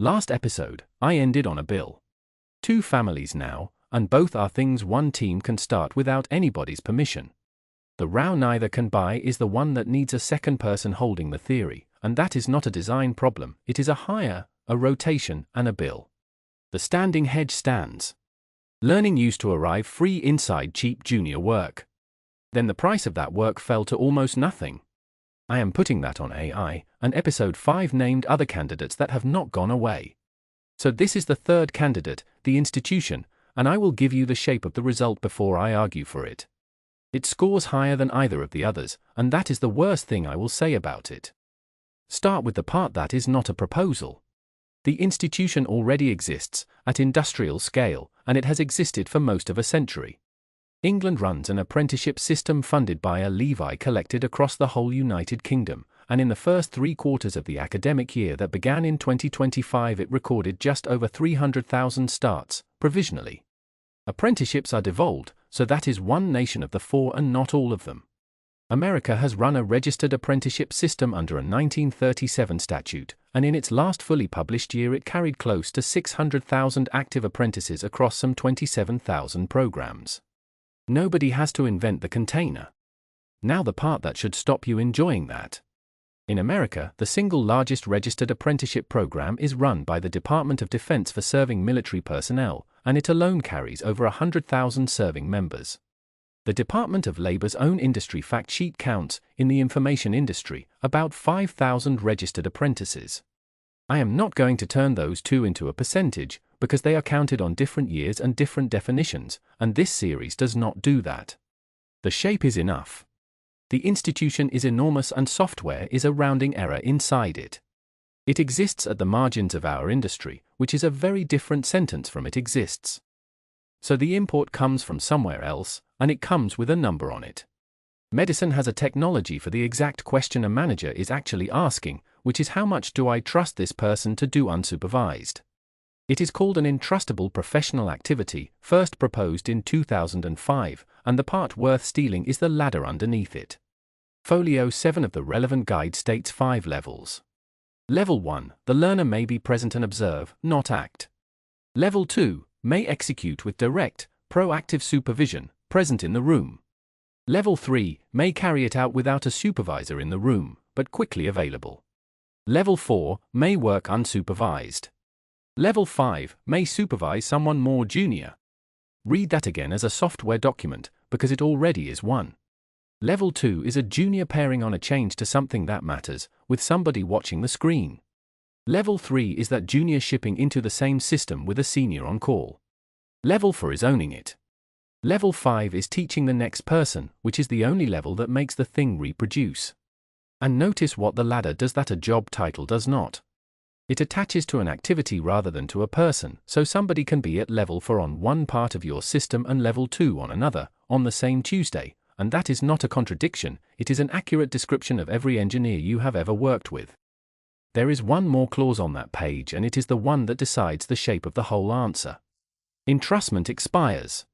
Last episode, I ended on a bill. 2 families now, and both are things one team can start without anybody's permission. The row neither can buy is the one that needs a second person holding the theory, and that is not a design problem, it is a hire, a rotation, and a bill. The standing hedge stands. Learning used to arrive free inside cheap junior work. Then the price of that work fell to almost nothing. I am putting that on AI, and episode 5 named other candidates that have not gone away. So this is the third candidate, the institution, and I will give you the shape of the result before I argue for it. It scores higher than either of the others, and that is the worst thing I will say about it. Start with the part that is not a proposal. The institution already exists, at industrial scale, and it has existed for most of a century. England runs an apprenticeship system funded by a levy collected across the whole United Kingdom, and in the first 3 quarters of the academic year that began in 2025 it recorded just over 300,000 starts, provisionally. Apprenticeships are devolved, so that is one nation of the 4 and not all of them. America has run a registered apprenticeship system under a 1937 statute, and in its last fully published year it carried close to 600,000 active apprentices across some 27,000 programs. Nobody has to invent the container. Now the part that should stop you enjoying that. In America, the single largest registered apprenticeship program is run by the Department of Defense for serving military personnel, and it alone carries over 100,000 serving members. The Department of Labor's own industry fact sheet counts, in the information industry, about 5,000 registered apprentices. I am not going to turn those 2 into a percentage, because they are counted on different years and different definitions, and this series does not do that. The shape is enough. The institution is enormous and software is a rounding error inside it. It exists at the margins of our industry, which is a very different sentence from it exists. So the import comes from somewhere else, and it comes with a number on it. Medicine has a technology for the exact question a manager is actually asking, which is how much do I trust this person to do unsupervised? It is called an entrustable professional activity, first proposed in 2005, and the part worth stealing is the ladder underneath it. Folio 7 of the relevant guide states 5 levels. Level 1, the learner may be present and observe, not act. Level 2, may execute with direct, proactive supervision, present in the room. Level 3, may carry it out without a supervisor in the room, but quickly available. Level 4, may work unsupervised. Level 5, may supervise someone more junior. Read that again as a software document, because it already is one. Level 2 is a junior pairing on a change to something that matters, with somebody watching the screen. Level 3 is that junior shipping into the same system with a senior on call. Level 4 is owning it. Level 5 is teaching the next person, which is the only level that makes the thing reproduce. And notice what the ladder does that a job title does not. It attaches to an activity rather than to a person, so somebody can be at level 4 on one part of your system and level 2 on another, on the same Tuesday, and that is not a contradiction, it is an accurate description of every engineer you have ever worked with. There is one more clause on that page and it is the one that decides the shape of the whole answer. Entrustment expires.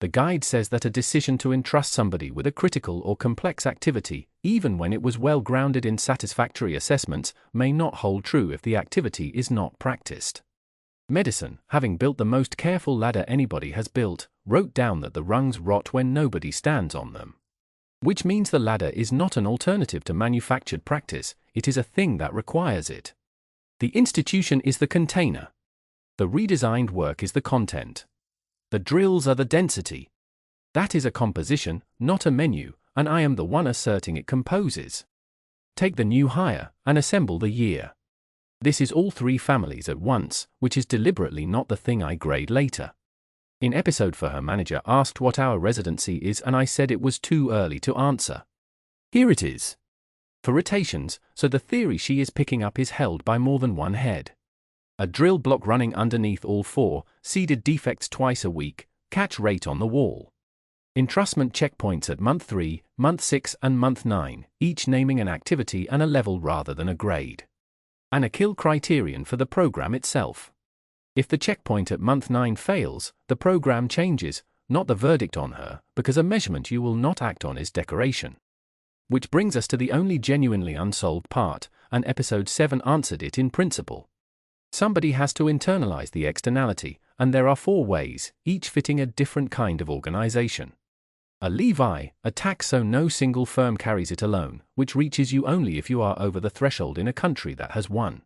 The guide says that a decision to entrust somebody with a critical or complex activity, even when it was well grounded in satisfactory assessments, may not hold true if the activity is not practiced. Medicine, having built the most careful ladder anybody has built, wrote down that the rungs rot when nobody stands on them. Which means the ladder is not an alternative to manufactured practice, it is a thing that requires it. The institution is the container. The redesigned work is the content. The drills are the density. That is a composition, not a menu, and I am the one asserting it composes. Take the new hire, and assemble the year. This is all 3 families at once, which is deliberately not the thing I grade later. In episode 4 her manager asked what our residency is and I said it was too early to answer. Here it is. For rotations, so the theory she is picking up is held by more than one head. A drill block running underneath all 4, seeded defects twice a week, catch rate on the wall. Entrustment checkpoints at month 3, month 6 and month 9, each naming an activity and a level rather than a grade. And a kill criterion for the program itself. If the checkpoint at month 9 fails, the program changes, not the verdict on her, because a measurement you will not act on is decoration. Which brings us to the only genuinely unsolved part, and episode 7 answered it in principle. Somebody has to internalize the externality, and there are 4 ways, each fitting a different kind of organization. A levy, a tax so no single firm carries it alone, which reaches you only if you are over the threshold in a country that has one.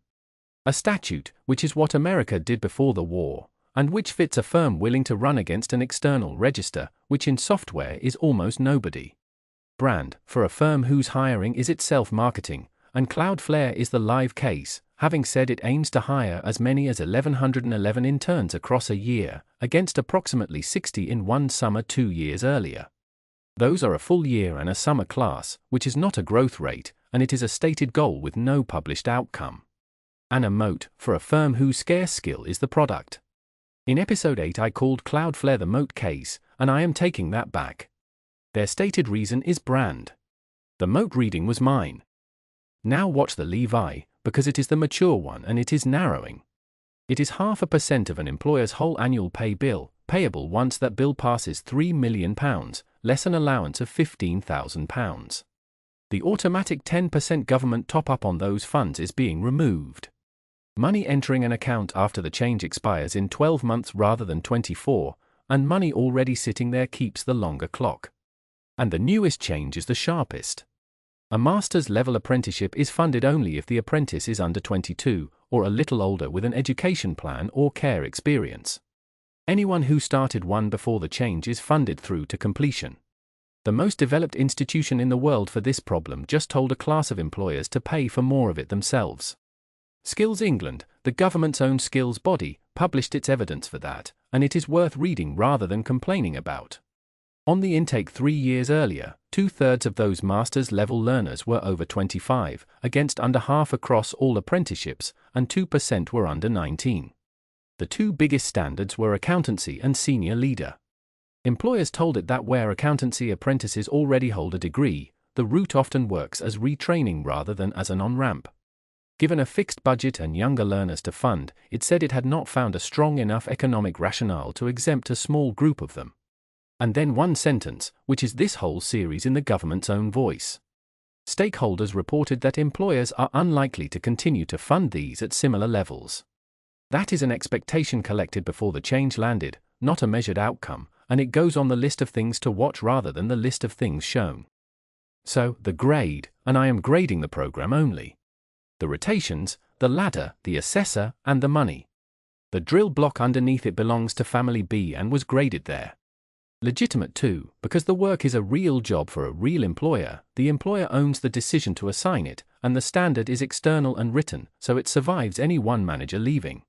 A statute, which is what America did before the war, and which fits a firm willing to run against an external register, which in software is almost nobody. Brand, for a firm whose hiring is itself marketing, and Cloudflare is the live case, having said it aims to hire as many as 1,111 interns across a year, against approximately 60 in one summer 2 years earlier. Those are a full year and a summer class, which is not a growth rate, and it is a stated goal with no published outcome. And a moat, for a firm whose scarce skill is the product. In episode 8 I called Cloudflare the moat case, and I am taking that back. Their stated reason is brand. The moat reading was mine. Now watch the levy, because it is the mature one and it is narrowing. It is 0.5% of an employer's whole annual pay bill, payable once that bill passes £3 million, less an allowance of £15,000. The automatic 10% government top-up on those funds is being removed. Money entering an account after the change expires in 12 months rather than 24, and money already sitting there keeps the longer clock. And the newest change is the sharpest. A master's level apprenticeship is funded only if the apprentice is under 22, or a little older with an education plan or care experience. Anyone who started one before the change is funded through to completion. The most developed institution in the world for this problem just told a class of employers to pay for more of it themselves. Skills England, the government's own skills body, published its evidence for that, and it is worth reading rather than complaining about. On the intake 3 years earlier, 2/3 of those master's level learners were over 25, against under half across all apprenticeships, and 2% were under 19. The 2 biggest standards were accountancy and senior leader. Employers told it that where accountancy apprentices already hold a degree, the route often works as retraining rather than as an on-ramp. Given a fixed budget and younger learners to fund, it said it had not found a strong enough economic rationale to exempt a small group of them. And then one sentence, which is this whole series in the government's own voice. Stakeholders reported that employers are unlikely to continue to fund these at similar levels. That is an expectation collected before the change landed, not a measured outcome, and it goes on the list of things to watch rather than the list of things shown. So, the grade, and I am grading the program only. The rotations, the ladder, the assessor, and the money. The drill block underneath it belongs to Family B and was graded there. Legitimate too, because the work is a real job for a real employer, the employer owns the decision to assign it, and the standard is external and written, so it survives any one manager leaving.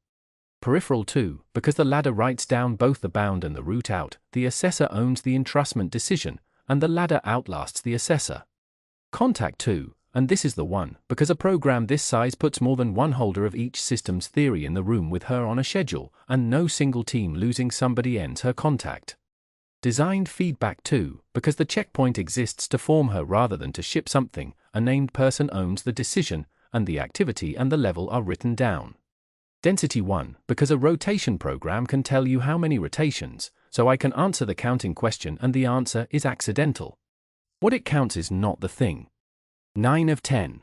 Peripheral too, because the ladder writes down both the bound and the route out, the assessor owns the entrustment decision, and the ladder outlasts the assessor. Contact too, and this is the one, because a program this size puts more than one holder of each systems theory in the room with her on a schedule, and no single team losing somebody ends her contact. Designed feedback too, because the checkpoint exists to form her rather than to ship something, a named person owns the decision, and the activity and the level are written down. Density 1, because a rotation program can tell you how many rotations, so I can answer the counting question and the answer is accidental. What it counts is not the thing. 9 of 10.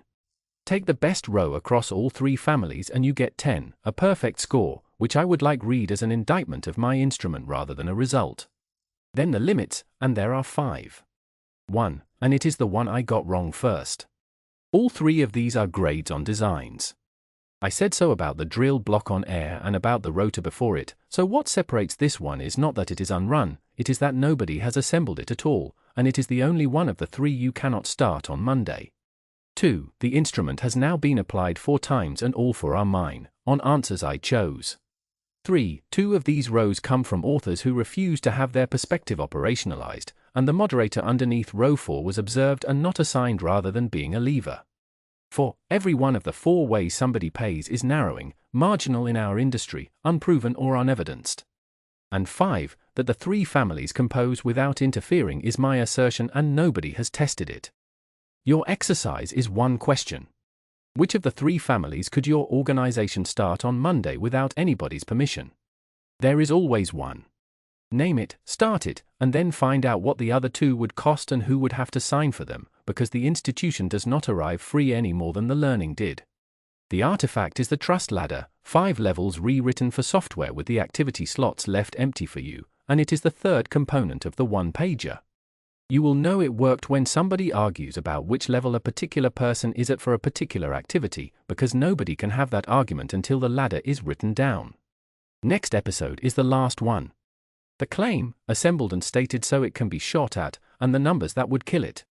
Take the best row across all 3 families and you get 10, a perfect score, which I would like read as an indictment of my instrument rather than a result. Then the limits, and there are 5. 1, and it is the one I got wrong first. All 3 of these are grades on designs. I said so about the drill block on air and about the rotor before it, so what separates this one is not that it is unrun, it is that nobody has assembled it at all, and it is the only one of the 3 you cannot start on Monday. 2. The instrument has now been applied 4 times and all 4 are mine, on answers I chose. 3. 2 of these rows come from authors who refuse to have their perspective operationalized, and the moderator underneath row 4 was observed and not assigned rather than being a lever. 4. Every one of the 4 ways somebody pays is narrowing, marginal in our industry, unproven or unevidenced. And 5. That the 3 families compose without interfering is my assertion and nobody has tested it. Your exercise is one question. Which of the 3 families could your organization start on Monday without anybody's permission? There is always one. Name it, start it, and then find out what the other 2 would cost and who would have to sign for them, because the institution does not arrive free any more than the learning did. The artifact is the trust ladder, 5 levels rewritten for software with the activity slots left empty for you, and it is the third component of the one-pager. You will know it worked when somebody argues about which level a particular person is at for a particular activity, because nobody can have that argument until the ladder is written down. Next episode is the last one. The claim, assembled and stated so it can be shot at, and the numbers that would kill it.